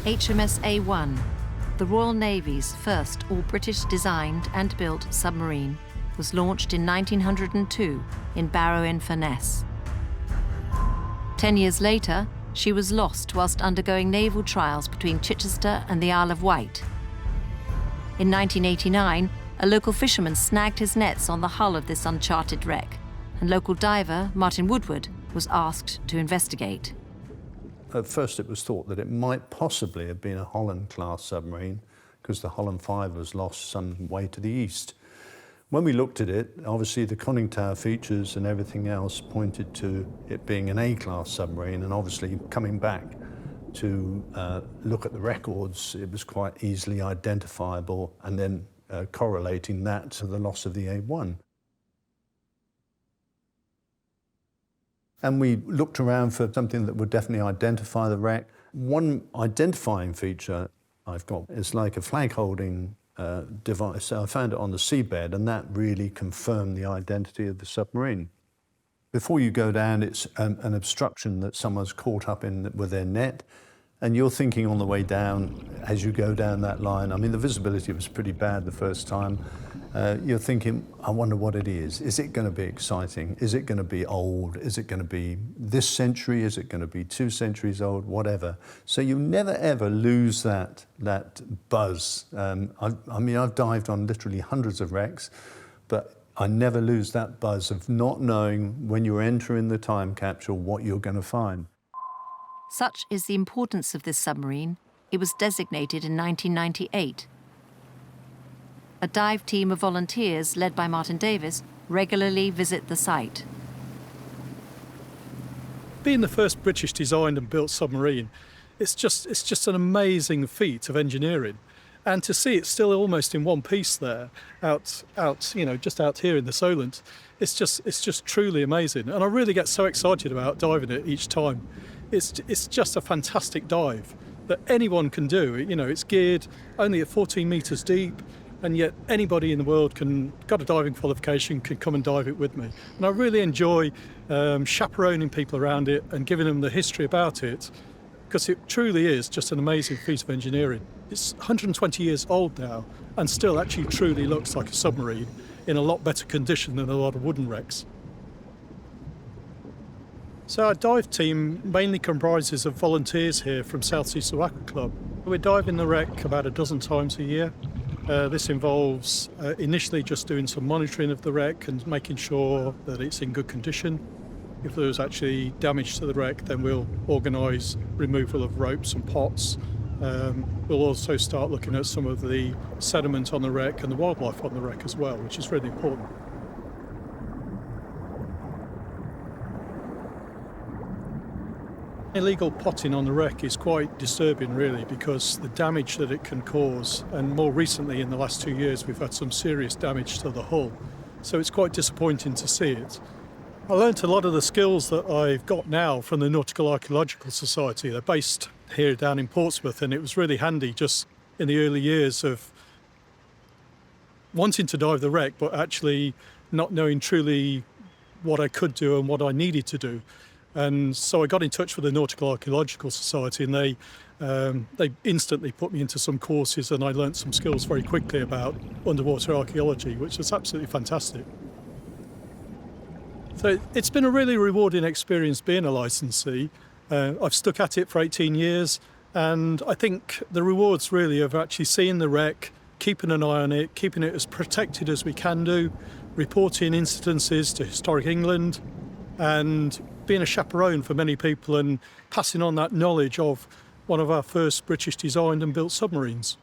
HMS A1, the Royal Navy's first all-British designed and built submarine, was launched in 1902 in Barrow-in-Furness. 10 years later, she was lost whilst undergoing naval trials between Chichester and the Isle of Wight. In 1989, a local fisherman snagged his nets on the hull of this uncharted wreck, and local diver Martin Woodward was asked to investigate. At first it was thought that it might possibly have been a Holland-class submarine because the Holland 5 was lost some way to the east. When we looked at it, obviously the conning tower features and everything else pointed to it being an A-class submarine, and obviously coming back to look at the records, it was quite easily identifiable, and then correlating that to the loss of the A1. And we looked around for something that would definitely identify the wreck. One identifying feature I've got is like a flag-holding device. So I found it on the seabed, and that really confirmed the identity of the submarine. Before you go down, it's an obstruction that someone's caught up in with their net, and you're thinking on the way down, as you go down that line, I mean, the visibility was pretty bad the first time. You're thinking, I wonder what it is. Is it going to be exciting? Is it going to be old? Is it going to be this century? Is it going to be 2 centuries old? Whatever. So you never ever lose that buzz. I mean, I've dived on literally hundreds of wrecks, but I never lose that buzz of not knowing when you're entering the time capsule what you're going to find. Such is the importance of this submarine, it was designated in 1998. A dive team of volunteers, led by Martin Davis, regularly visit the site. Being the first British designed and built submarine, it's just an amazing feat of engineering. And to see it still almost in one piece there, out, just out here in the Solent, it's just truly amazing. And I really get so excited about diving it each time. It's just a fantastic dive that anyone can do. It's geared only at 14 metres deep, and yet anybody in the world got a diving qualification, can come and dive it with me. And I really enjoy chaperoning people around it and giving them the history about it, because it truly is just an amazing feat of engineering. It's 120 years old now and still actually truly looks like a submarine in a lot better condition than a lot of wooden wrecks. So our dive team mainly comprises of volunteers here from South Sea Aqua Club. We're diving the wreck about a dozen times a year. This involves initially just doing some monitoring of the wreck and making sure that it's in good condition. If there's actually damage to the wreck, then we'll organise removal of ropes and pots. We'll also start looking at some of the sediment on the wreck and the wildlife on the wreck as well, which is really important. Illegal potting on the wreck is quite disturbing, really, because the damage that it can cause, and more recently in the last 2 years we've had some serious damage to the hull, so it's quite disappointing to see it. I learnt a lot of the skills that I've got now from the Nautical Archaeological Society. They're based here down in Portsmouth, and it was really handy just in the early years of wanting to dive the wreck but actually not knowing truly what I could do and what I needed to do. And so I got in touch with the Nautical Archaeological Society, and they instantly put me into some courses, and I learnt some skills very quickly about underwater archaeology, which was absolutely fantastic. So it's been a really rewarding experience being a licensee. I've stuck at it for 18 years, and I think the rewards really of actually seeing the wreck, keeping an eye on it, keeping it as protected as we can do, reporting incidences to Historic England, and being a chaperone for many people and passing on that knowledge of one of our first British designed and built submarines.